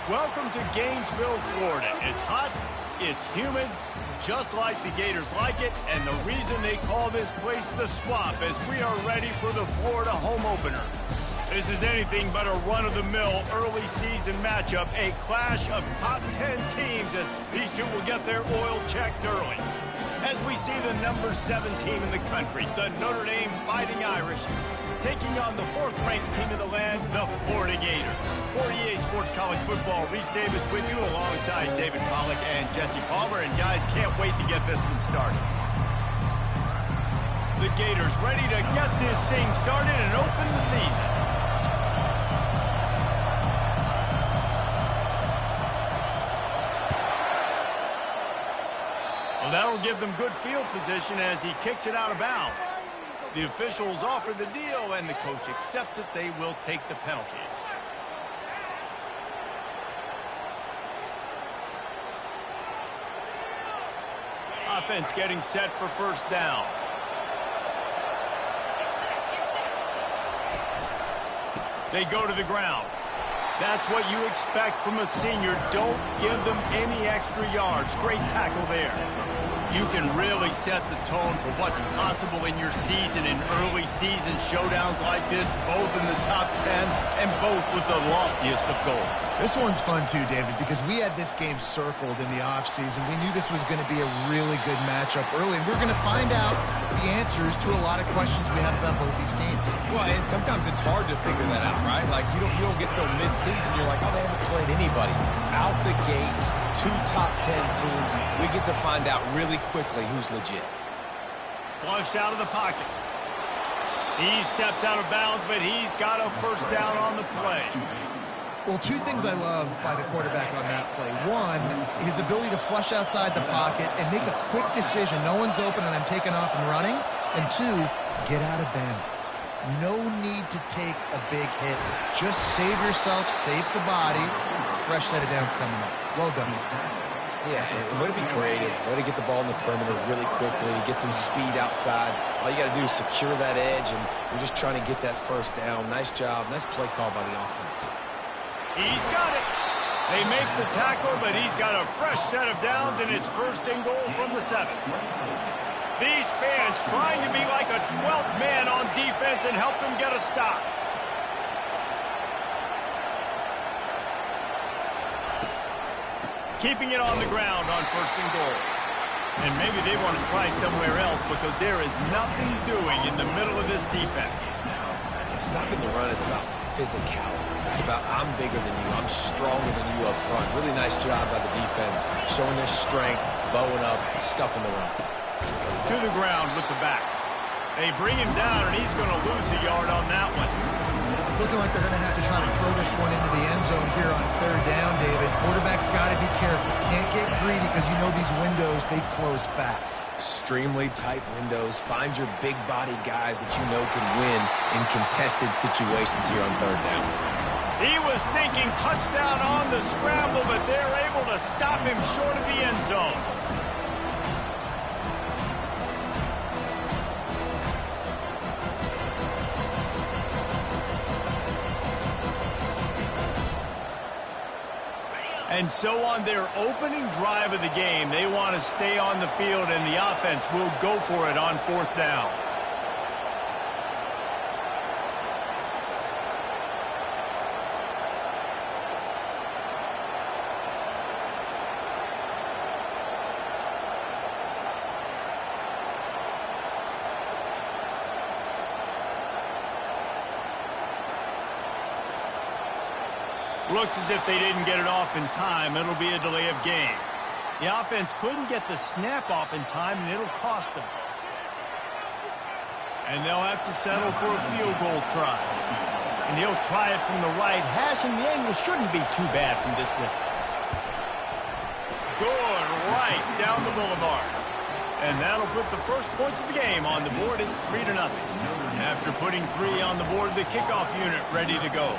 Welcome to Gainesville, Florida. It's hot, it's humid, just like the Gators like it, and the reason they call this place the Swamp is we are ready for the Florida home opener. This is anything but a run-of-the-mill early season matchup, a clash of top 10 teams as these two will get their oil checked early. As we see the number 7 team in the country, the Notre Dame Fighting Irish, taking on the 4th-ranked team in the land, the Florida Gators. For EA Sports College Football, Reese Davis with you alongside David Pollack and Jesse Palmer. And guys, can't wait to get this one started. The Gators ready to get this thing started and open the season. Well, that'll give them good field position as he kicks it out of bounds. The officials offer the deal, and the coach accepts it. They will take the penalty. Offense getting set for first down. They go to the ground. That's what you expect from a senior. Don't give them any extra yards. Great tackle there. You can really set the tone for what's possible in your season in early season showdowns like this, both in the top 10 and both with the loftiest of goals. This one's fun too, David, because we had this game circled in the offseason. We knew this was going to be a really good matchup early, and we're going to find out the answers to a lot of questions we have about both these teams. Well, and sometimes it's hard to figure that out, right? Like, you don't get till mid-season, you're like, oh, they haven't played anybody. Out the gates, 2 top 10 teams, we get to find out really quickly who's legit. Flushed out of the pocket. He steps out of bounds, but he's got a first down on the play. Well, 2 things I love by the quarterback on that play. 1, his ability to flush outside the pocket and make a quick decision. No one's open and I'm taking off and running. And 2, get out of bounds. No need to take a big hit. Just save yourself, save the body. Fresh set of downs coming up. Well done. Yeah, way to be creative, way to get the ball in the perimeter really quickly, get some speed outside. All you got to do is secure that edge, and you're just trying to get that first down. Nice job, nice play call by the offense. He's got it. They make the tackle, but he's got a fresh set of downs, and it's first and goal from the 7. These fans trying to be like a 12th man on defense and help them get a stop. Keeping it on the ground on first and goal. And maybe they want to try somewhere else because there is nothing doing in the middle of this defense. Stopping the run is about physicality. It's about I'm bigger than you, I'm stronger than you up front. Really nice job by the defense, showing their strength, bowing up, stuffing the run. To the ground with the back. They bring him down, and he's going to lose a yard on that one. It's looking like they're going to have to try to throw this one into the end zone here on 3rd down, David. Quarterback's got to be careful. Can't get greedy because you know these windows, they close fast. Extremely tight windows. Find your big body guys that you know can win in contested situations here on 3rd down. He was thinking touchdown on the scramble, but they're able to stop him short of the end zone. And so on their opening drive of the game, they want to stay on the field, and the offense will go for it on 4th down. Looks as if they didn't get it off in time. It'll be a delay of game. The offense couldn't get the snap off in time, and it'll cost them. And they'll have to settle for a field goal try. And he'll try it from the right hash, and the angle shouldn't be too bad from this distance. Good, right down the boulevard. And that'll put the first points of the game on the board. It's 3-0. After putting 3 on the board, the kickoff unit ready to go.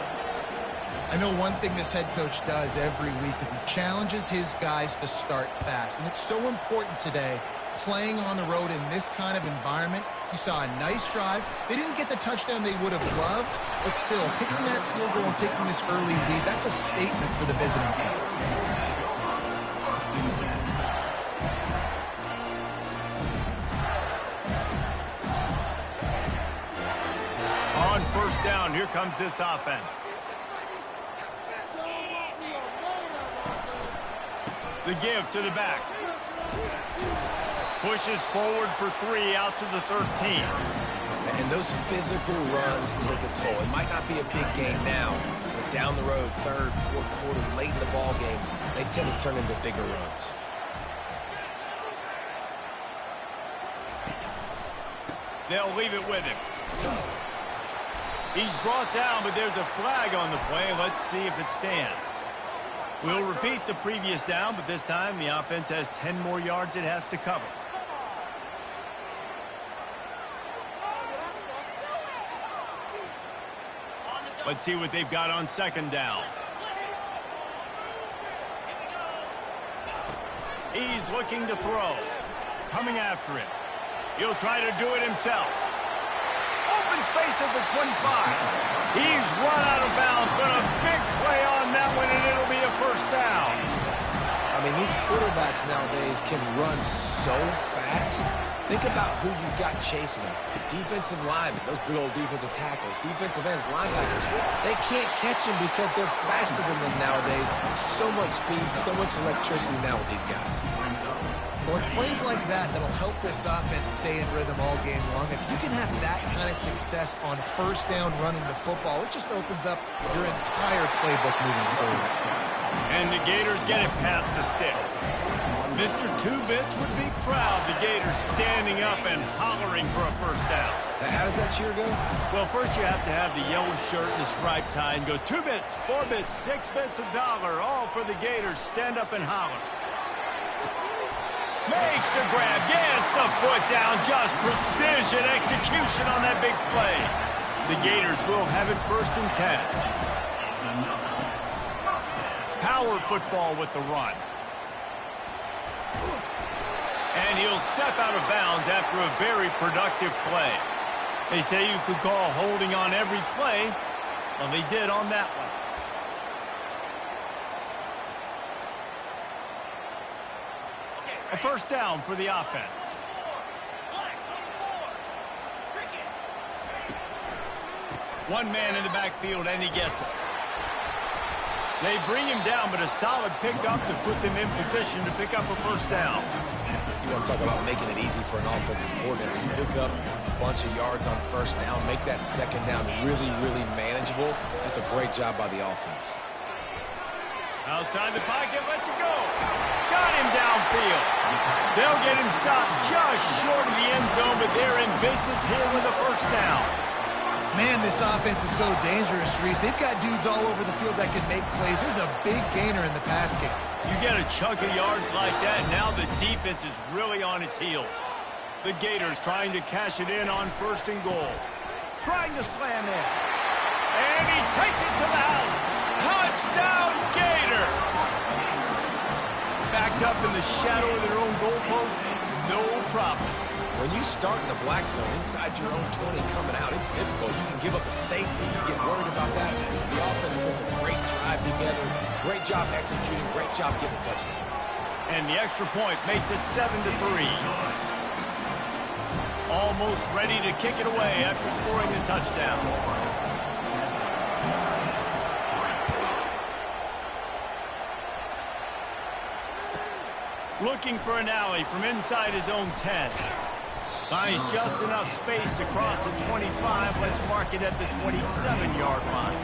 I know one thing this head coach does every week is he challenges his guys to start fast. And it's so important today, playing on the road in this kind of environment, You saw a nice drive. They didn't get the touchdown they would have loved, but still, kicking that field goal and taking this early lead, that's a statement for the visiting team. On first down, here comes this offense. The give to the back. Pushes forward for 3 out to the 13. And those physical runs take a toll. It might not be a big game now, but down the road, third, fourth quarter, late in the ball games, they tend to turn into bigger runs. They'll leave it with him. He's brought down, but there's a flag on the play. Let's see if it stands. We'll repeat the previous down, but this time the offense has 10 more yards it has to cover. Let's see what they've got on second down. He's looking to throw. Coming after him. He'll try to do it himself. Open space at the 25. He's run out of bounds, but a big play on that one, and it'll be a first down. I mean, these quarterbacks nowadays can run so fast. Think about who you've got chasing them. Defensive linemen, those big old defensive tackles, defensive ends, linebackers. They can't catch them because they're faster than them nowadays. So much speed, so much electricity now with these guys. Well, it's plays like that that'll help this offense stay in rhythm all game long. If you can have that kind of success on first down running the football, it just opens up your entire playbook moving forward. And the Gators get it past the sticks. Mr. Two-Bits would be proud the Gators standing up and hollering for a first down. How does that cheer go? Well, first you have to have the yellow shirt and the striped tie and go 2 bits, 4 bits, 6 bits, $1, all for the Gators. Stand up and holler. Makes the grab, gets the foot down, just precision execution on that big play. The Gators will have it 1st and 10. Power football with the run. And he'll step out of bounds after a very productive play. They say you could call holding on every play. Well, they did on that one. A first down for the offense. One man in the backfield, and he gets it. They bring him down, but a solid pickup to put them in position to pick up a first down. You want to talk about making it easy for an offensive coordinator. You pick up a bunch of yards on first down, make that second down really, really manageable. That's a great job by the offense. Outside the pocket, lets it go. Got him downfield. They'll get him stopped just short of the end zone, but they're in business here with a first down. Man, this offense is so dangerous, Reese. They've got dudes all over the field that can make plays. There's a big gainer in the pass game. You get a chunk of yards like that, now the defense is really on its heels. The Gators trying to cash it in on 1st and goal. Trying to slam in. And he takes it to the house. Touchdown, Gator! Backed up in the shadow of their own goalpost, no problem. When you start in the black zone inside your own 20 coming out, it's difficult. You can give up a safety. You get worried about that. The offense puts a great drive together. Great job executing. Great job getting a touchdown. And the extra point makes it 7-3. Almost ready to kick it away after scoring the touchdown. Looking for an alley from inside his own 10. Finds just enough space to cross the 25. Let's mark it at the 27-yard line.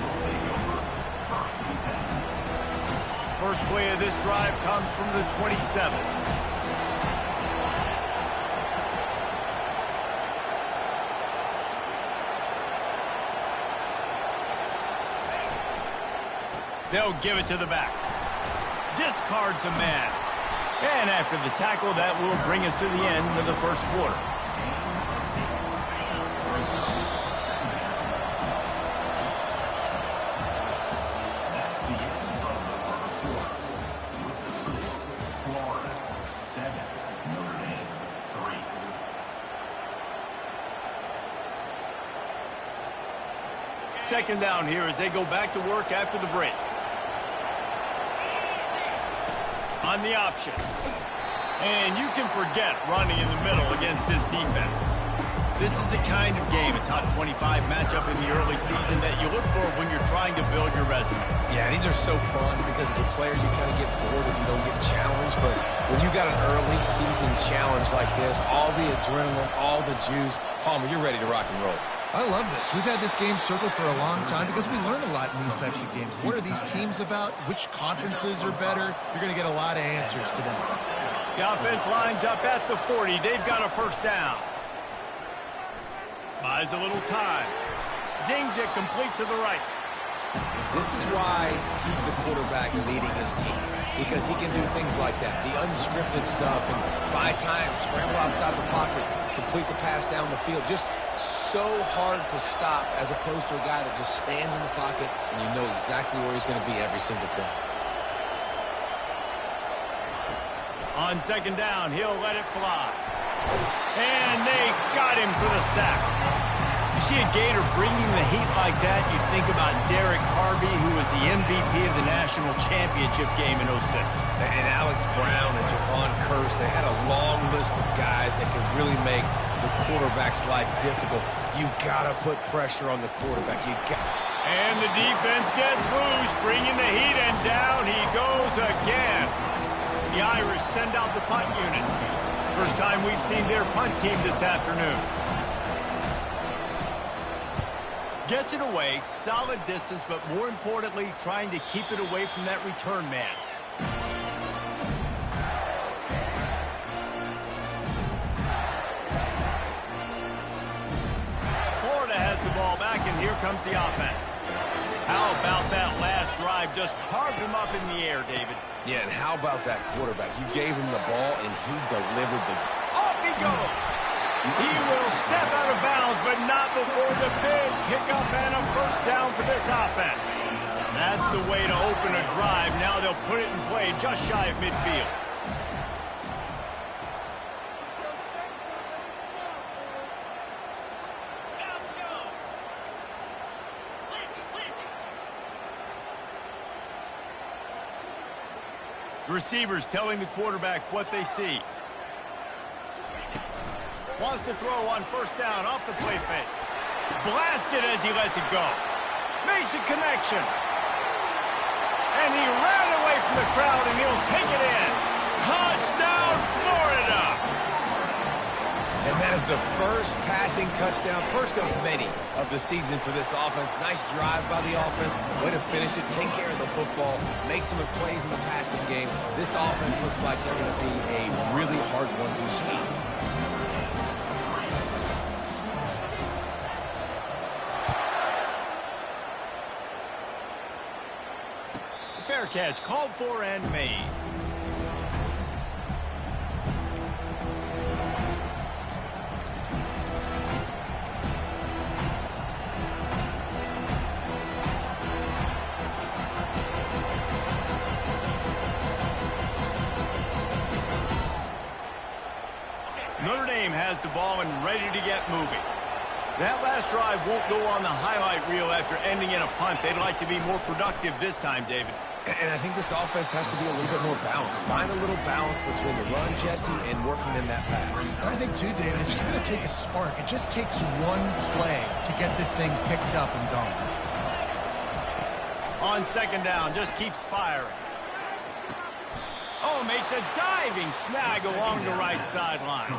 First play of this drive comes from the 27. They'll give it to the back. Discards a man. And after the tackle, that will bring us to the end of the first quarter. Second down here as they go back to work after the break. On the option. And you can forget running in the middle against this defense. This is the kind of game, a top 25 matchup in the early season that you look for when you're trying to build your resume. Yeah, these are so fun because as a player, you kind of get bored if you don't get challenged. But when you got an early season challenge like this, all the adrenaline, all the juice, Palmer, you're ready to rock and roll. I love this. We've had this game circled for a long time because we learn a lot in these types of games. What are these teams about? Which conferences are better? You're going to get a lot of answers today. The offense lines up at the 40. They've got a first down. Buys a little time. Zings it complete to the right. This is why he's the quarterback leading his team, because he can do things like that, the unscripted stuff, and buy time, scramble outside the pocket, complete the pass down the field. Just so hard to stop as opposed to a guy that just stands in the pocket and you know exactly where he's going to be every single play. On second down, he'll let it fly. And they got him for the sack. You see a Gator bringing the heat like that, you think about Derek Harvey, who was the MVP of the national championship game in 06. And Alex Brown and Javon Curse, they had a long list of guys that could really make the quarterback's life difficult. You got to put pressure on the quarterback. And the defense gets loose, bringing the heat, and down he goes again. The Irish send out the punt unit. First time we've seen their punt team this afternoon. Gets it away, solid distance, but more importantly, trying to keep it away from that return man. Florida has the ball back, and here comes the offense. How about that last drive? Just carved him up in the air, David. Yeah, and how about that quarterback? You gave him the ball, and he delivered the... Off he goes! He will step out of bounds, but not before the big pickup and a first down for this offense. That's the way to open a drive. Now they'll put it in play just shy of midfield. Receivers telling the quarterback what they see. Wants to throw on first down off the play fake. Blasted as he lets it go. Makes a connection. And he ran away from the crowd, and he'll take it in. Touchdown, Florida! And that is the first passing touchdown, first of many of the season for this offense. Nice drive by the offense. Way to finish it, take care of the football, make some plays in the passing game. This offense looks like they're going to be a really hard one to stop. Fair catch, called for and made. Notre Dame has the ball and ready to get moving. That last drive won't go on the highlight reel after ending in a punt. They'd like to be more productive this time, David. And I think this offense has to be a little bit more balanced. Find a little balance between the run, Jesse, and working in that pass. I think, too, David, it's just going to take a spark. It just takes one play to get this thing picked up and going. On second down, just keeps firing. Oh, makes a diving snag along the right sideline.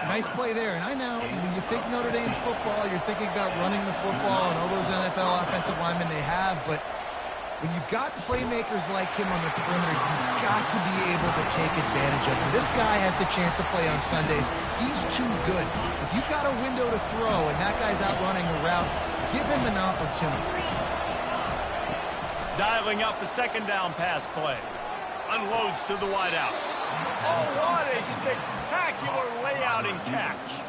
Nice play there. And I know when you think Notre Dame football, you're thinking about running the football and all those NFL offensive linemen they have, but when you've got playmakers like him on the perimeter, you've got to be able to take advantage of him. This guy has the chance to play on Sundays. He's too good. If you've got a window to throw and that guy's out running a route, give him an opportunity. Dialing up the second down pass play. Unloads to the wideout. Oh, what a spectacular layout and catch.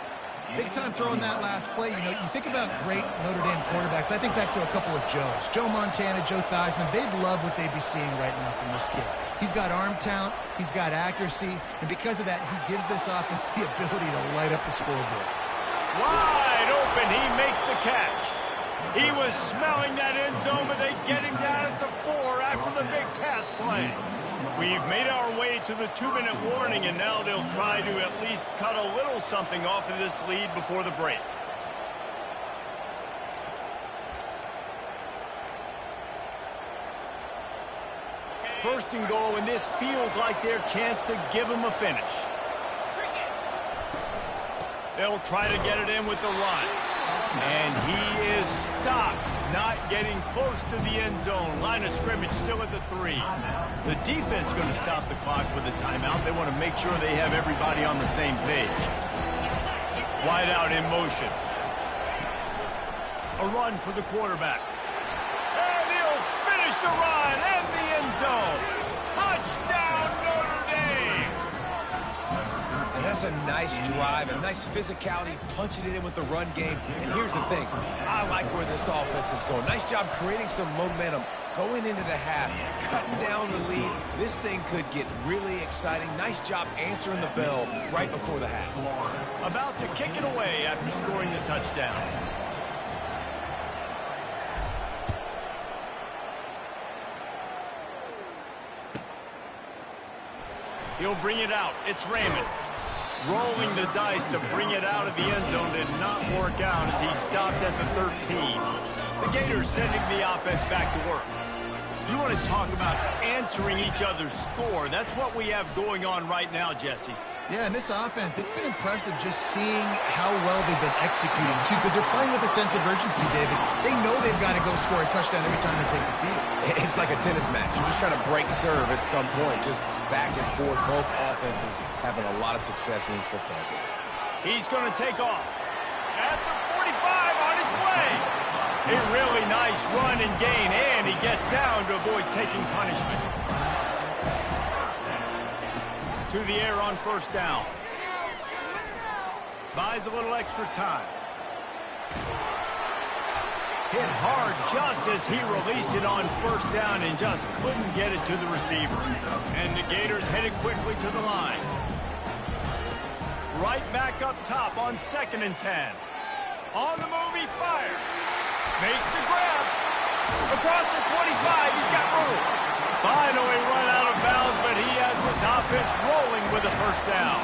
Big time throwing that last play. You know, you think about great Notre Dame quarterbacks. I think back to a couple of Joes. Joe Montana, Joe Theismann. They'd love what they'd be seeing right now from this kid. He's got arm talent. He's got accuracy. And because of that, he gives this offense the ability to light up the scoreboard. Wide open. He makes the catch. He was smelling that end zone, but they get him down at the 4 after the big pass play. We've made our way to the 2-minute warning, and now they'll try to at least cut a little something off of this lead before the break. First and goal, and this feels like their chance to give them a finish. They'll try to get it in with the run. And he is stopped, not getting close to the end zone. Line of scrimmage still at the 3. The defense going to stop the clock with a timeout. They want to make sure they have everybody on the same page. Wide out in motion. A run for the quarterback. And he'll finish the run and the end zone. Touchdown, Notre Dame! And that's a nice drive, a nice physicality, punching it in with the run game. And here's the thing, I like where this offense is going. Nice job creating some momentum, going into the half, cutting down the lead. This thing could get really exciting. Nice job answering the bell right before the half. About to kick it away after scoring the touchdown. He'll bring it out. It's Raymond. Rolling the dice to bring it out of the end zone did not work out as he stopped at the 13. The Gators sending the offense back to work. You want to talk about answering each other's score. That's what we have going on right now, Jesse. Yeah, and this offense, it's been impressive just seeing how well they've been executing, too, because they're playing with a sense of urgency, David. They know they've got to go score a touchdown every time they take the field. It's like a tennis match. You're just trying to break serve at some point, just back and forth. Both offenses having a lot of success in these football games. He's going to take off. At the 45 on his way. A really nice run and gain, and he gets down to avoid taking punishment. To the air on first down. Buys a little extra time. Hit hard just as he released it on first down and just couldn't get it to the receiver. And the Gators headed quickly to the line. Right back up top on 2nd and 10. On the move, he fires. Makes the grab. Across the 25, he's got room. Finally run out of bounds, but he has this offense rolling with a first down.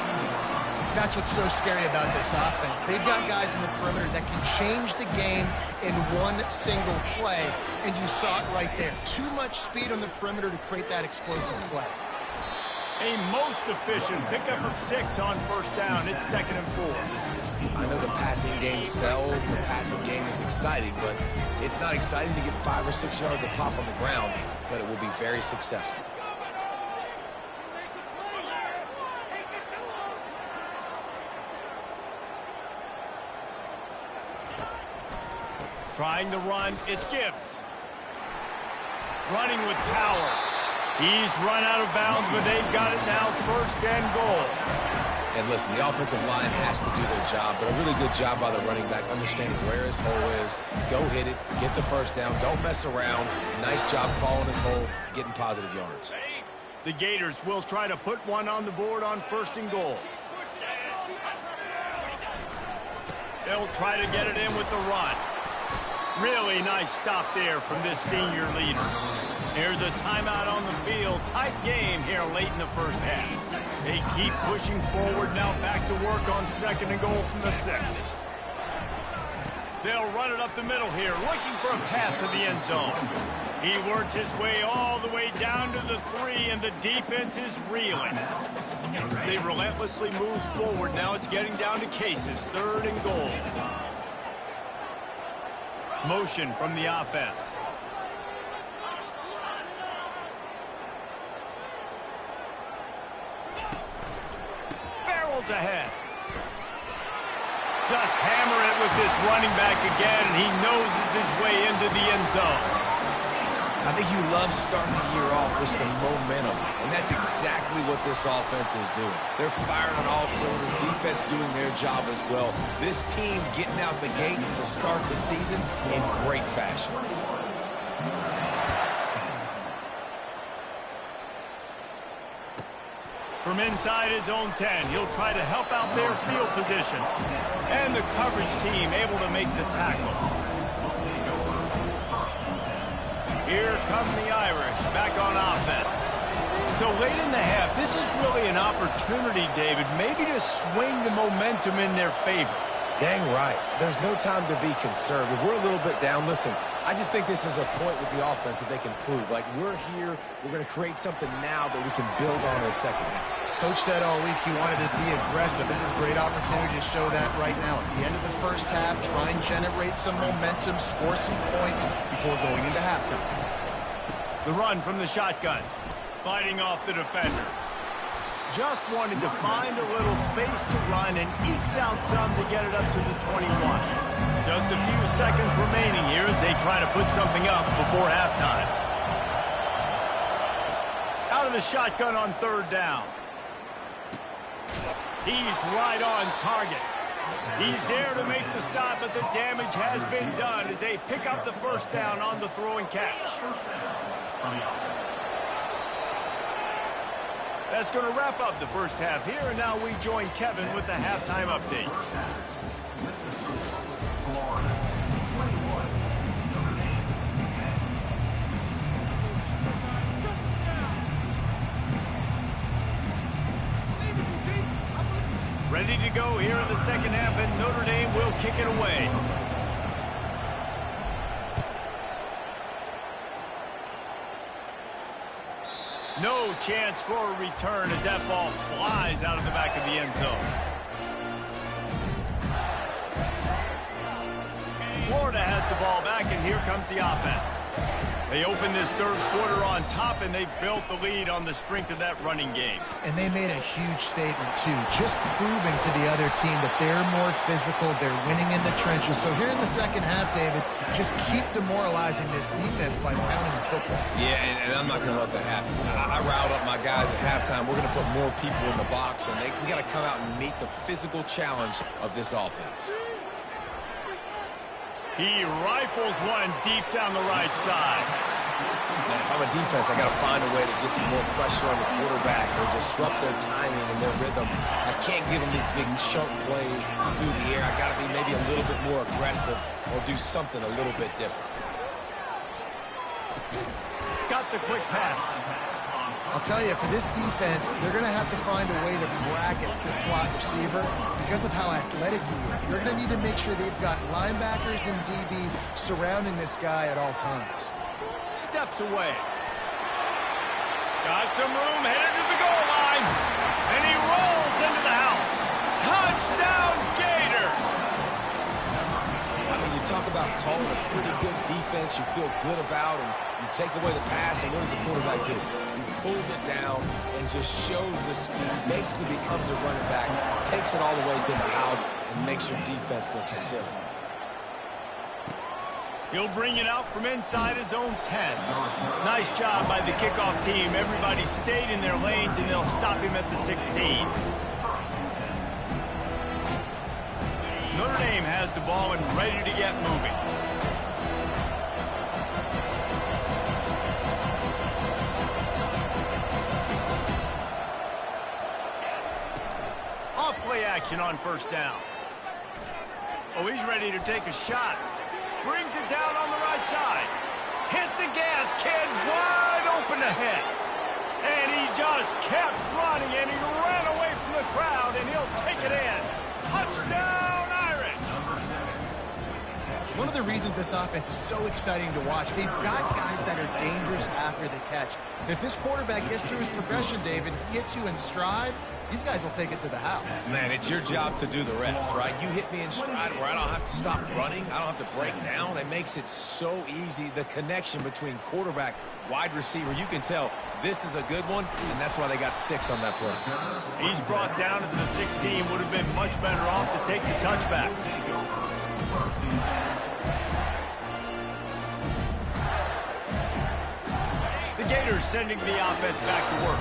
That's what's so scary about this offense. They've got guys in the perimeter that can change the game in one single play, and you saw it right there. Too much speed on the perimeter to create that explosive play. A most efficient pickup of 6 on first down. It's 2nd and 4. I know the passing game sells, and the passing game is exciting, but it's not exciting to get 5 or 6 yards of pop on the ground, but it will be very successful. Trying to run, it's Gibbs. Running with power. He's run out of bounds, but they've got it now, 1st and goal. And listen, the offensive line has to do their job, but a really good job by the running back, understanding where his hole is. Go hit it, get the first down, don't mess around. Nice job following his hole, getting positive yards. The Gators will try to put one on the board on 1st and goal. They'll try to get it in with the run. Really nice stop there from this senior leader. Here's a timeout on the field. Tight game here late in the first half. They keep pushing forward now, back to work on 2nd and goal from the 6. They'll run it up the middle here, looking for a path to the end zone. He works his way all the way down to the 3, and the defense is reeling. They relentlessly move forward. Now it's getting down to cases. 3rd and goal. Motion from the offense. Barrels ahead. Just hammer it with this running back again, and he noses his way into the end zone. I think you love starting the year off with some momentum, and that's exactly what this offense is doing. They're firing on all cylinders, defense doing their job as well. This team getting out the gates to start the season in great fashion. From inside his own 10, he'll try to help out their field position. And the coverage team able to make the tackle. Here come the Irish back on offense. So late in the half, this is really an opportunity, David, maybe to swing the momentum in their favor. Dang right. There's no time to be conservative. We're a little bit down. Listen, I just think this is a point with the offense that they can prove. Like, we're here, we're going to create something now that we can build on in the second half. Coach said all week he wanted to be aggressive. This is a great opportunity to show that right now. At the end of the first half, try and generate some momentum, score some points before going into halftime. The run from the shotgun, fighting off the defender. Just wanted to find a little space to run and ekes out some to get it up to the 21. Just a few seconds remaining here as they try to put something up before halftime. Out of the shotgun on third down. He's right on target. He's there to make the stop, but the damage has been done as they pick up the first down on the throw and catch. That's going to wrap up the first half here, and now we join Kevin with the halftime update. Ready to go here in the second half, and Notre Dame will kick it away. No chance for a return as that ball flies out of the back of the end zone. Florida has the ball back, and here comes the offense. They open this third quarter on top, and they've built the lead on the strength of that running game. And they made a huge statement, too, just proving to the other team that they're more physical, they're winning in the trenches. So here in the second half, David, just keep demoralizing this defense by pounding the football. Yeah, and I'm not going to let that happen. I riled up my guys at halftime. We're going to put more people in the box, and we got to come out and meet the physical challenge of this offense. He rifles one deep down the right side. Man, if I'm a defense, I got to find a way to get some more pressure on the quarterback or disrupt their timing and their rhythm. I can't give them these big chunk plays through the air. I got to be maybe a little bit more aggressive or do something a little bit different. Got the quick pass. I'll tell you, for this defense, they're going to have to find a way to bracket the slot receiver because of how athletic he is. They're going to need to make sure they've got linebackers and DBs surrounding this guy at all times. Steps away. Got some room, headed to the goal line. And he rolls into the house. Touchdown, Gators! I mean, you talk about calling a pretty good defense you feel good about, and you take away the pass, and what does the quarterback do? He pulls it down and just shows the speed, basically becomes a running back, takes it all the way to the house, and makes your defense look silly. He'll bring it out from inside his own 10. Nice job by the kickoff team. Everybody stayed in their lanes, and they'll stop him at the 16. Notre Dame has the ball and ready to get moving. Off-play action on first down. Oh, he's ready to take a shot. Brings it down on the right side. Hit the gas, kid, wide open ahead. And he just kept running, and he ran away from the crowd, and he'll take it in. Touchdown, Irish! One of the reasons this offense is so exciting to watch, they've got guys that are dangerous after the catch. And if this quarterback gets through his progression, David, gets you in stride, these guys will take it to the house. Man, it's your job to do the rest, right? You hit me in stride where I don't have to stop running. I don't have to break down. It makes it so easy. The connection between quarterback, wide receiver, you can tell this is a good one, and that's why they got 6 on that play. He's brought down at the 16. Would have been much better off to take the touchback. The Gators sending the offense back to work.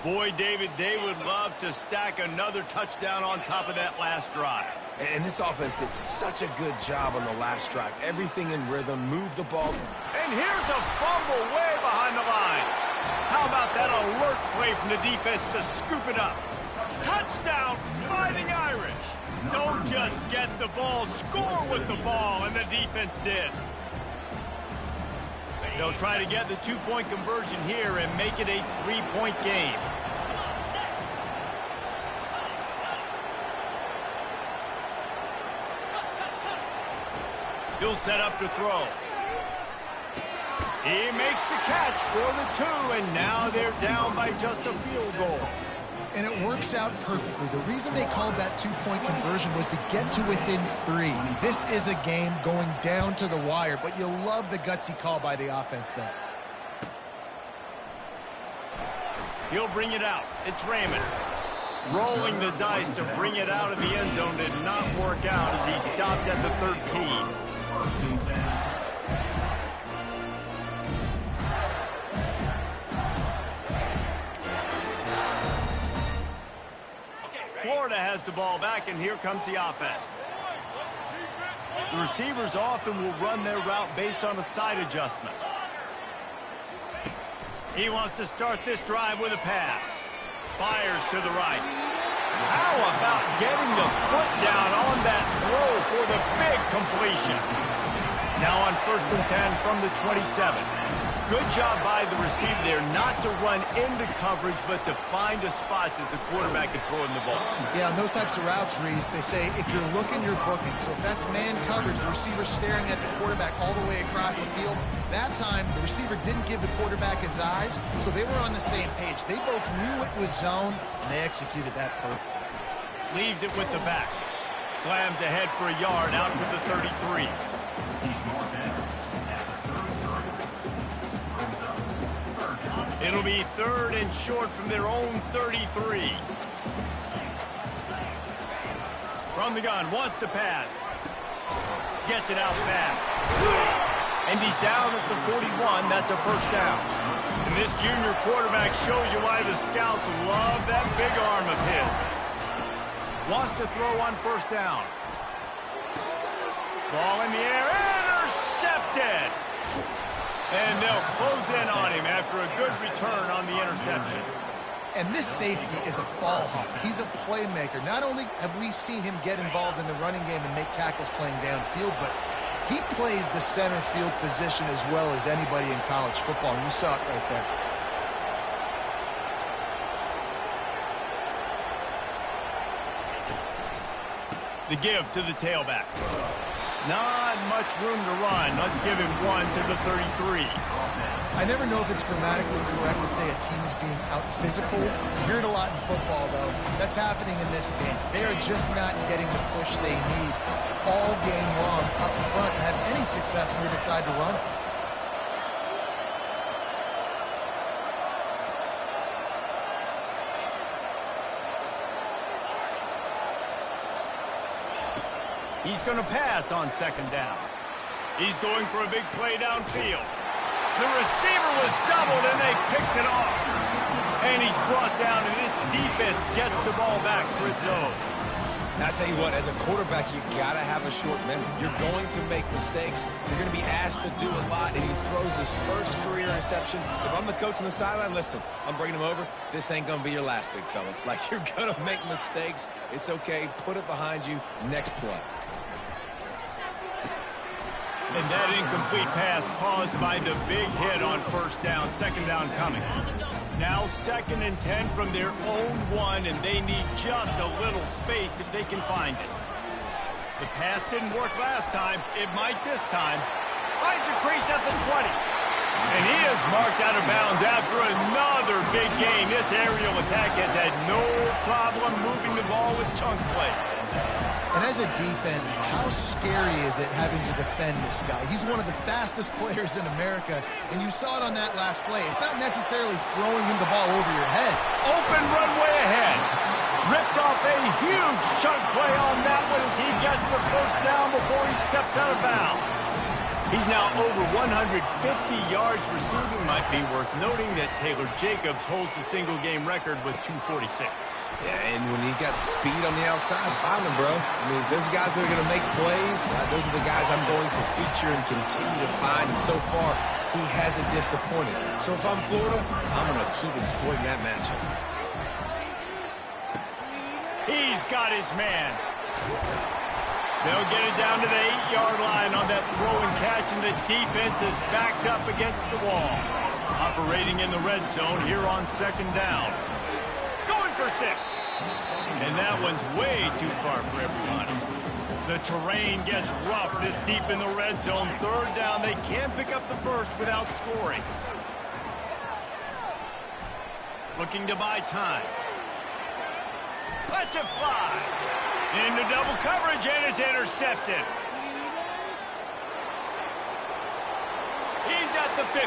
Boy, David, they would love to stack another touchdown on top of that last drive. And this offense did such a good job on the last drive. Everything in rhythm, moved the ball. And here's a fumble way behind the line. How about that alert play from the defense to scoop it up? Touchdown, Fighting Irish. Don't just get the ball, score with the ball, and the defense did. They'll try to get the two-point conversion here and make it a three-point game. He'll set up to throw. He makes the catch for the 2, and now they're down by just a field goal. And it works out perfectly. The reason they called that two-point conversion was to get to within 3. This is a game going down to the wire, but you'll love the gutsy call by the offense there. He'll bring it out. It's Raymond. Rolling the dice to bring it out of the end zone did not work out as he stopped at the 13. Florida has the ball back, and here comes the offense. The receivers often will run their route based on a side adjustment. He wants to start this drive with a pass. Fires to the right. How about getting the foot down on that throw for the big completion? Now on 1st and 10 from the 27. Good job by the receiver there not to run into coverage, but to find a spot that the quarterback can throw in the ball. Yeah, on those types of routes, Reese, they say if you're looking, you're booking. So if that's man coverage, the receiver's staring at the quarterback all the way across the field. That time, the receiver didn't give the quarterback his eyes, so they were on the same page. They both knew it was zone, and they executed that perfectly. Leaves it with the back. Slams ahead for a yard out to the 33. It'll be 3rd and short from their own 33. From the gun, wants to pass. Gets it out fast. And he's down at the 41. That's a first down. And this junior quarterback shows you why the scouts love that big arm of his. Wants to throw on 1st down. Ball in the air. Intercepted. And they'll close in on him after a good return on the interception. And this safety is a ball hawk. He's a playmaker. Not only have we seen him get involved in the running game and make tackles playing downfield, but he plays the center field position as well as anybody in college football. And you saw it right there. The give to the tailback. Not much room to run. Let's give him 1 to the 33. I never know if it's grammatically correct to say a team is being out-physicaled. You hear it a lot in football, though. That's happening in this game. They are just not getting the push they need all game long up front to have any success when they decide to run it. He's going to pass on 2nd down. He's going for a big play downfield. The receiver was doubled, and they picked it off. And he's brought down, and this defense gets the ball back for its own. I tell you what, as a quarterback, you got to have a short memory. You're going to make mistakes. You're going to be asked to do a lot, and he throws his first career interception. If I'm the coach on the sideline, listen, I'm bringing him over. This ain't going to be your last, big fella. Like, you're going to make mistakes. It's okay. Put it behind you. Next play. And that incomplete pass caused by the big hit on 1st down. 2nd down coming. Now 2nd and 10 from their own 1, and they need just a little space if they can find it. The pass didn't work last time. It might this time. Finds a crease at the 20. And he is marked out of bounds after another big gain. This aerial attack has had no problem moving the ball with chunk plays. And as a defense, how scary is it having to defend this guy? He's one of the fastest players in America, and you saw it on that last play. It's not necessarily throwing him the ball over your head. Open runway ahead. Ripped off a huge chunk play on that one as he gets the 1st down before he steps out of bounds. He's now over 150 yards receiving. Might be worth noting that Taylor Jacobs holds the single-game record with 246. Yeah, and when you got speed on the outside, find them, bro. I mean, those guys that are going to make plays, those are the guys I'm going to feature and continue to find. And so far, he hasn't disappointed. So if I'm Florida, I'm going to keep exploiting that matchup. He's got his man. They'll get it down to the 8-yard line on that throw and catch, and the defense is backed up against the wall. Operating in the red zone here on 2nd down. Going for 6. And that one's way too far for everybody. The terrain gets rough this deep in the red zone. 3rd down, they can't pick up the first without scoring. Looking to buy time. Lets it fly. Into double coverage, and it's intercepted. He's at the 50,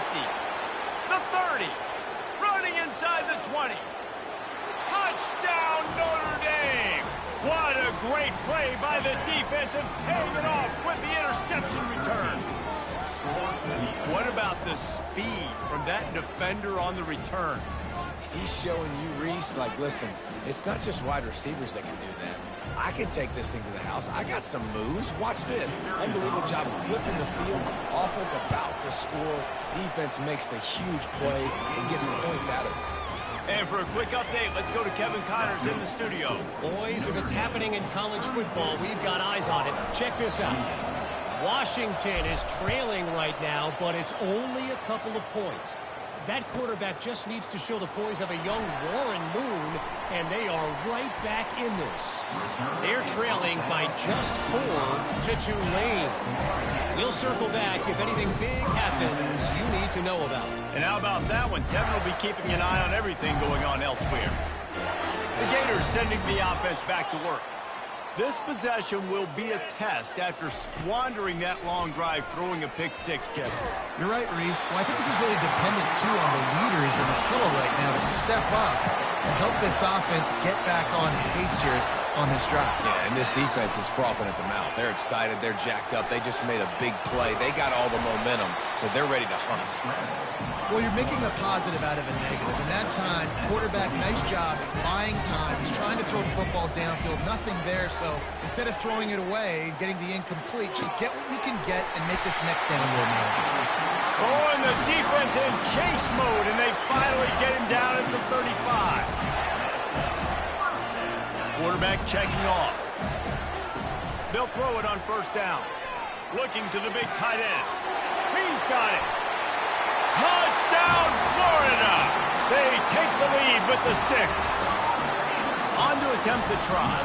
the 30, running inside the 20. Touchdown, Notre Dame! What a great play by the defense and paying it off with the interception return. What about the speed from that defender on the return? He's showing you, Reese, like, listen, it's not just wide receivers that can do that. I can take this thing to the house. I got some moves. Watch this. Unbelievable job of flipping the field. Offense about to score. Defense makes the huge plays and gets points out of it. And for a quick update, let's go to Kevin Connors in the studio. Boys, if it's happening in college football, we've got eyes on it. Check this out. Washington is trailing right now, but it's only a couple of points. That quarterback just needs to show the poise of a young Warren Moon, and they are right back in this. They're trailing by just 4 to Tulane. We'll circle back if anything big happens you need to know about. And how about that one? Kevin will be keeping an eye on everything going on elsewhere. The Gators sending the offense back to work. This possession will be a test after squandering that long drive, throwing a pick-6, Jesse. You're right, Reese. Well, I think this is really dependent, too, on the leaders in this huddle right now to step up and help this offense get back on pace here on this drive. Yeah, and this defense is frothing at the mouth. They're excited. They're jacked up. They just made a big play. They got all the momentum, so they're ready to hunt. Well, you're making a positive out of a negative. In that time, quarterback, nice job buying time. He's trying to throw the football downfield. Nothing there, so instead of throwing it away, getting the incomplete, just get what you can get and make this next down more manageable. Oh, and the defense in chase mode, and they finally get him down at the 35. Quarterback checking off. They'll throw it on 1st down. Looking to the big tight end. He's got it. Touchdown, Florida! They take the lead with the 6. On to attempt the try.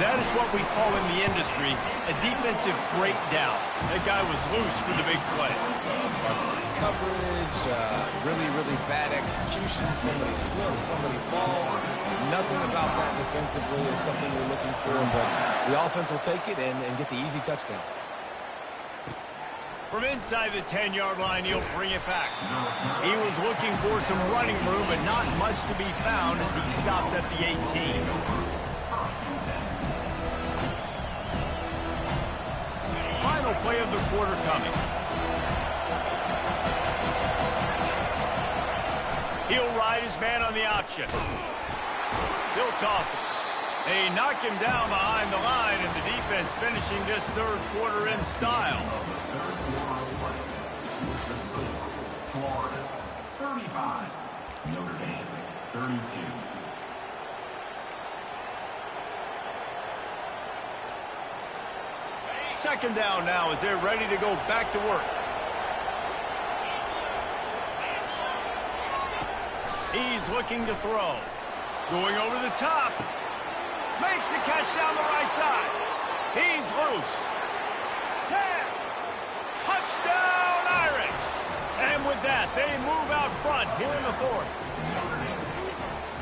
That is what we call in the industry a defensive breakdown. That guy was loose for the big play. Busted coverage, really, really bad execution. Somebody slips, somebody falls. Nothing about that defensively is something we're looking for, but the offense will take it and get the easy touchdown. From inside the 10-yard line, he'll bring it back. He was looking for some running room, but not much to be found as he stopped at the 18. Final play of the quarter coming. He'll ride his man on the option. He'll toss it. They knock him down behind the line, and the defense finishing this 3rd quarter in style. Florida, 35. Notre Dame, 32. Second down now as they're ready to go back to work. He's looking to throw. Going over the top. Makes the catch down the right side. He's loose. 10. Touchdown, Irish. And with that, they move out front here in the 4th.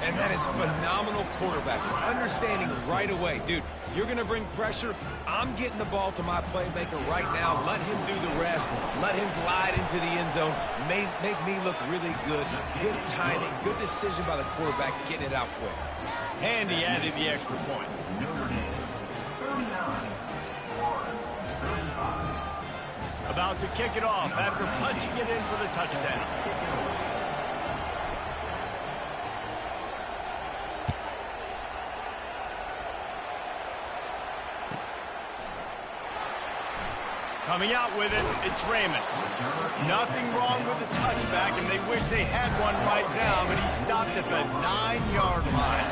And that is phenomenal quarterbacking. Understanding right away. Dude, you're going to bring pressure. I'm getting the ball to my playmaker right now. Let him do the rest. Let him glide into the end zone. Make me look really good. Good timing. Good decision by the quarterback getting it out quick. And he added the extra point. Notre Dame, 39. Florida, 35. About to kick it off after punching it in for the touchdown. Coming out with it, it's Raymond. Nothing wrong with the touchback, and they wish they had one right now, but he stopped at the 9-yard line.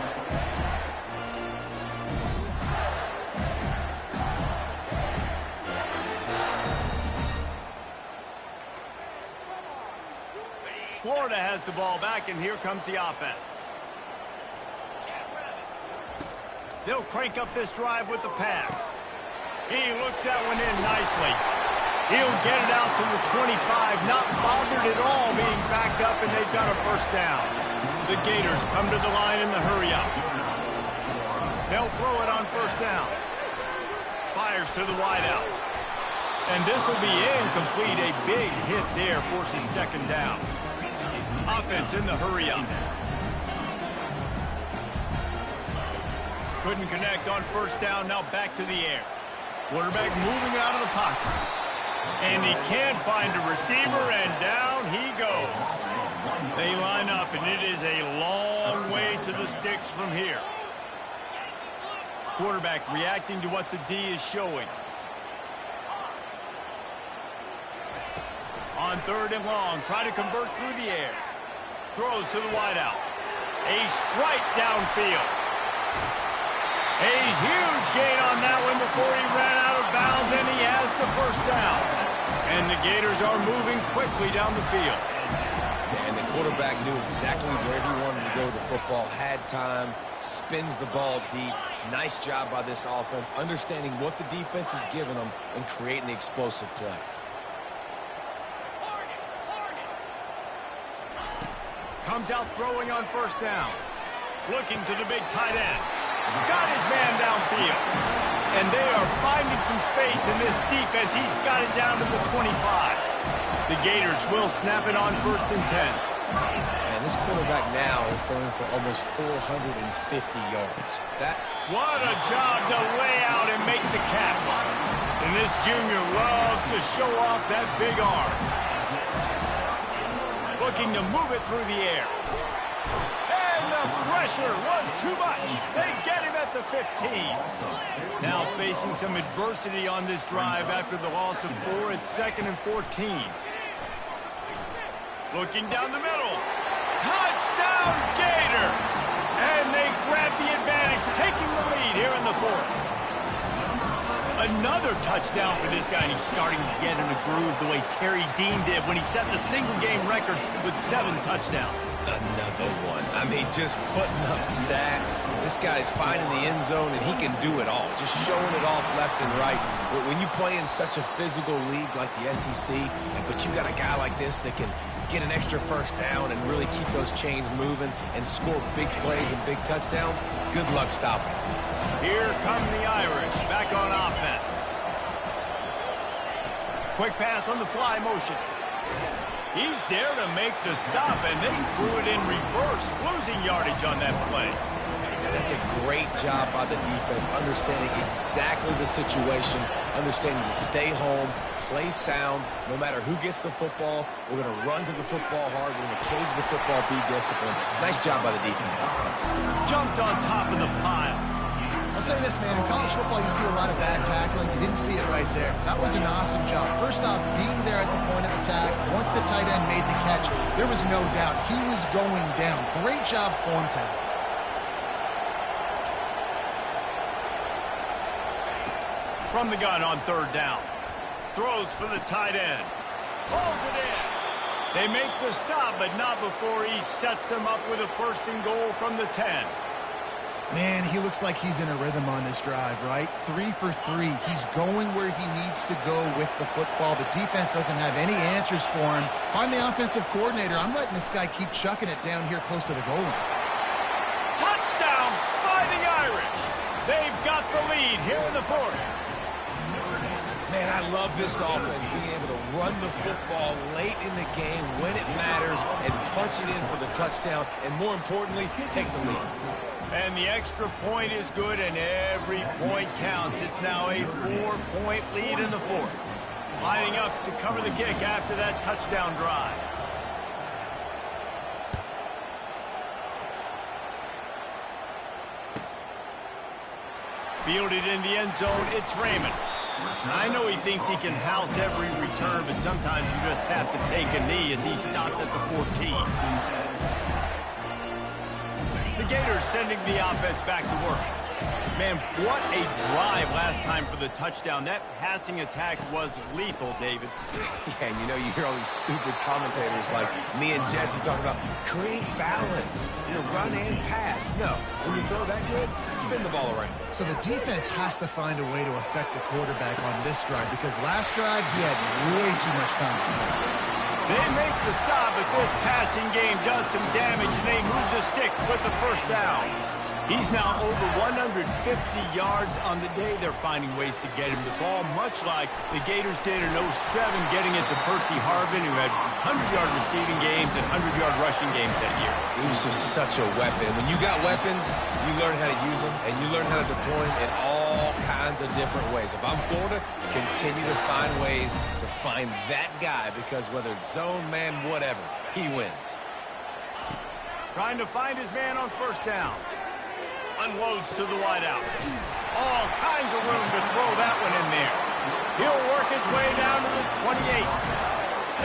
Florida has the ball back, and here comes the offense. They'll crank up this drive with the pass. He looks that one in nicely. He'll get it out to the 25, not bothered at all being backed up, and they've got a first down. The Gators come to the line in the hurry-up. They'll throw it on first down. Fires to the wideout. And this will be incomplete. A big hit there forces second down. Offense in the hurry-up. Couldn't connect on first down. Now back to the air. Quarterback moving out of the pocket. And he can't find a receiver, and down he goes. They line up, and it is a long way to the sticks from here. Quarterback reacting to what the D is showing. On third and long, try to convert through the air. Throws to the wideout. A strike downfield. A huge gain on that one before he ran out of bounds, and he has the first down. And the Gators are moving quickly down the field. And the quarterback knew exactly where he wanted to go with the football, had time, spins the ball deep. Nice job by this offense, understanding what the defense is giving them and creating the explosive play. Comes out throwing on first down. Looking to the big tight end. Got his man downfield. And they are finding some space in this defense. He's got it down to the 25. The Gators will snap it on first and 10. And this quarterback now is throwing for almost 450 yards. What a job to lay out and make the catch. And this junior loves to show off that big arm. Looking to move it through the air. And the pressure was too much. They get him at the 15. Now facing some adversity on this drive after the loss of 4 at 2nd and 14. Looking down the middle. Touchdown Gators! And they grab the advantage, taking the lead here in the 4th. Another touchdown for this guy, and he's starting to get in a groove the way Terry Dean did when he set the single-game record with 7 touchdowns. Another one. I mean, just putting up stats. This guy's finding the end zone, and he can do it all. Just showing it off left and right. When you play in such a physical league like the SEC, but you got a guy like this that can get an extra first down and really keep those chains moving and score big plays and big touchdowns, good luck stopping. Here come the Irish, back on offense. Quick pass on the fly motion. He's there to make the stop, and they threw it in reverse, losing yardage on that play. And that's a great job by the defense, understanding exactly the situation, understanding to stay home, play sound. No matter who gets the football, we're going to run to the football hard. We're going to cage the football, be disciplined. Nice job by the defense. Jumped on top of the pile. I'll say this, man, in college football, you see a lot of bad tackling. You didn't see it right there. That was an awesome job. First off, being there at the point of attack. Once the tight end made the catch, there was no doubt he was going down. Great job form tackle. From the gun on third down. Throws for the tight end. Pulls it in. They make the stop, but not before he sets them up with a first and goal from the 10. Man, he looks like he's in a rhythm on this drive, right? 3 for 3. He's going where he needs to go with the football. The defense doesn't have any answers for him. Find the offensive coordinator. I'm letting this guy keep chucking it down here close to the goal line. Touchdown, Fighting Irish. They've got the lead here in the 4th. Man, I love this offense, being able to run the football late in the game when it matters and punch it in for the touchdown, and more importantly, take the lead. And the extra point is good, and every point counts. It's now a 4-point lead in the 4th. Lining up to cover the kick after that touchdown drive. Fielded in the end zone, it's Raymond. I know he thinks he can house every return, but sometimes you just have to take a knee as he stopped at the 14. The Gators sending the offense back to work. Man, what a drive last time for the touchdown. That passing attack was lethal, David. Yeah, and you know, you hear all these stupid commentators like me and Jesse talking about create balance, run and pass. No, when you throw that good, spin the ball around. So the defense has to find a way to affect the quarterback on this drive because last drive he had way too much time to throw. They make the stop, but this passing game does some damage, and they move the sticks with the first down. He's now over 150 yards on the day. They're finding ways to get him the ball, much like the Gators did in 07, getting it to Percy Harvin, who had 100-yard receiving games and 100-yard rushing games that year. He was just such a weapon. When you got weapons, you learn how to use them, and you learn how to deploy them in all kinds of different ways. If I'm Florida, continue to find ways to find that guy, because whether it's zone, man, whatever, he wins. Trying to find his man on first down. Unloads to the wideout. All kinds of room to throw that one in there. He'll work his way down to the 28.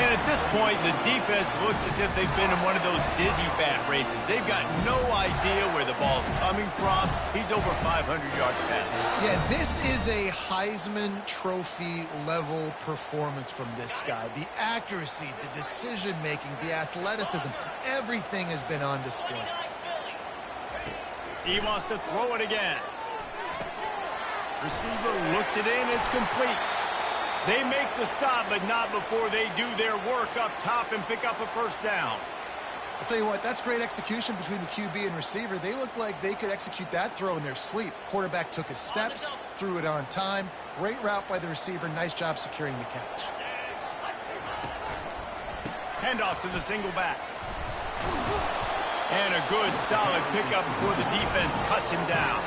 And at this point, the defense looks as if they've been in one of those dizzy bat races. They've got no idea where the ball's coming from. He's over 500 yards passing. Yeah, this is a Heisman Trophy level performance from this guy. The accuracy, the decision-making, the athleticism, everything has been on display. He wants to throw it again. Receiver looks it in. It's complete. They make the stop, but not before they do their work up top and pick up a first down. I'll tell you what, that's great execution between the QB and receiver. They look like they could execute that throw in their sleep. Quarterback took his steps, threw it on time. Great route by the receiver. Nice job securing the catch. Handoff to the single back. And a good, solid pickup before the defense cuts him down.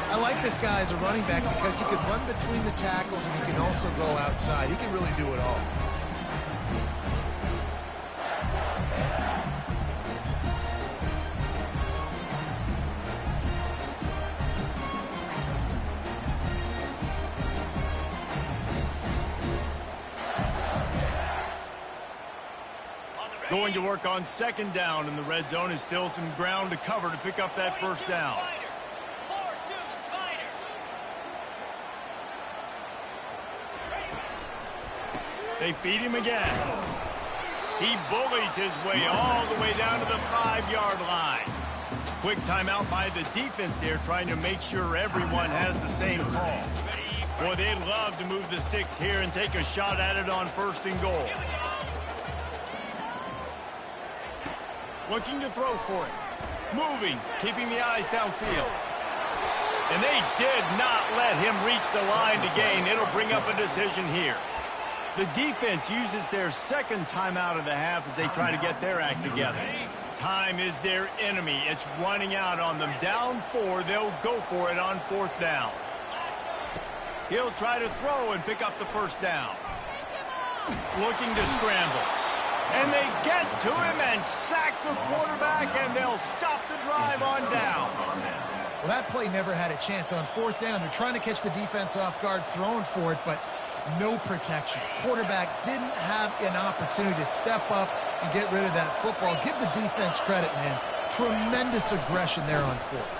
I like this guy as a running back because he can run between the tackles and he can also go outside. He can really do it all. Going to work on second down in the red zone. Is still some ground to cover to pick up that first down. They feed him again. He bullies his way all the way down to the 5-yard line. Quick timeout by the defense there, trying to make sure everyone has the same call. Boy, they'd love to move the sticks here and take a shot at it on first and goal. Looking to throw for it. Moving, keeping the eyes downfield. And they did not let him reach the line to gain. It'll bring up a decision here. The defense uses their second timeout of the half as they try to get their act together. Time is their enemy. It's running out on them. Down 4, they'll go for it on fourth down. He'll try to throw and pick up the first down. Looking to scramble. And they get to him and sack the quarterback, and they'll stop the drive on down. Well, that play never had a chance on fourth down. They're trying to catch the defense off guard, throwing for it, but no protection. Quarterback didn't have an opportunity to step up and get rid of that football. Give the defense credit, man. Tremendous aggression there on fourth.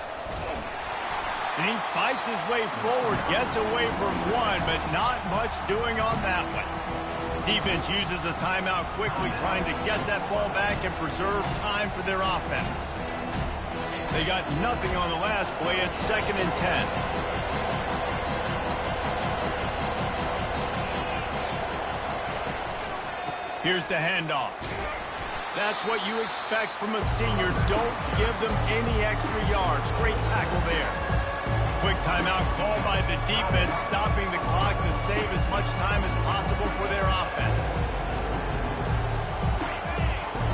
And he fights his way forward, gets away from one, but not much doing on that one. Defense uses a timeout quickly, trying to get that ball back and preserve time for their offense. They got nothing on the last play. It's 2nd and 10. Here's the handoff. That's what you expect from a senior. Don't give them any extra yards. Great tackle there. Quick timeout called by the defense, stopping the clock to save as much time as possible for their offense.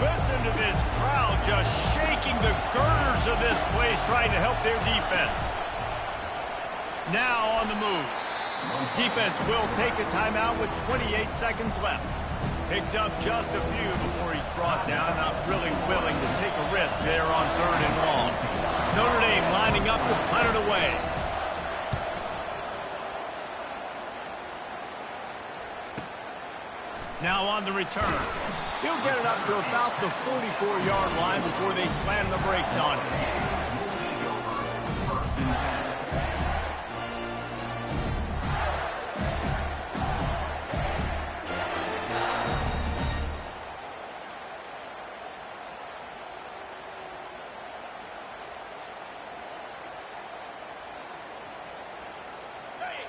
Listen to this crowd just shaking the girders of this place, trying to help their defense. Now on the move. Defense will take a timeout with 28 seconds left. Picks up just a few before he's brought down. Not really willing to take a risk there on 3rd and long. Notre Dame lining up to punt it away. Now on the return. He'll get it up to about the 44-yard line before they slam the brakes on it.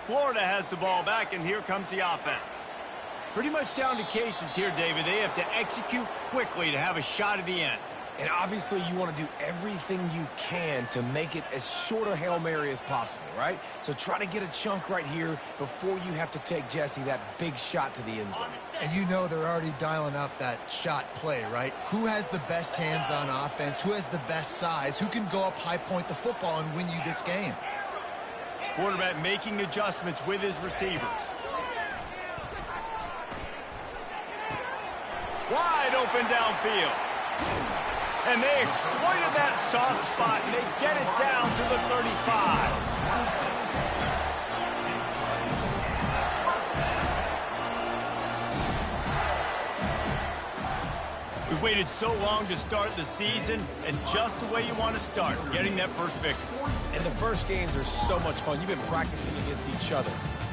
Florida has the ball back, and here comes the offense. Pretty much down to cases here, David. They have to execute quickly to have a shot at the end. And obviously, you want to do everything you can to make it as short a Hail Mary as possible, right? So try to get a chunk right here before you have to take Jesse that big shot to the end zone. And you know they're already dialing up that shot play, right? Who has the best hands on offense? Who has the best size? Who can go up high point the football and win you this game? Quarterback making adjustments with his receivers. Wide open downfield. And they exploited that soft spot, and they get it down to the 35. We waited so long to start the season, and just the way you want to start, getting that first victory. And the first games are so much fun. You've been practicing against each other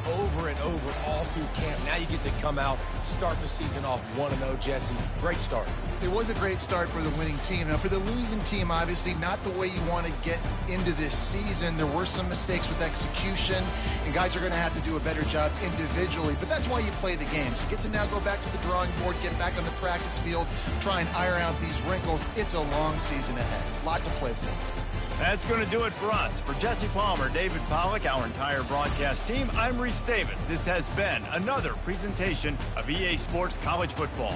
over and over all through camp. Now you get to come out, start the season off 1-0, Jesse. Great start. It was a great start for the winning team. Now, for the losing team, obviously not the way you want to get into this season. There were some mistakes with execution, and guys are going to have to do a better job individually. But that's why you play the games. You get to now go back to the drawing board, get back on the practice field, try and iron out these wrinkles. It's a long season ahead. A lot to play for. That's going to do it for us. For Jesse Palmer, David Pollack, our entire broadcast team, I'm Reese Davis. This has been another presentation of EA Sports College Football.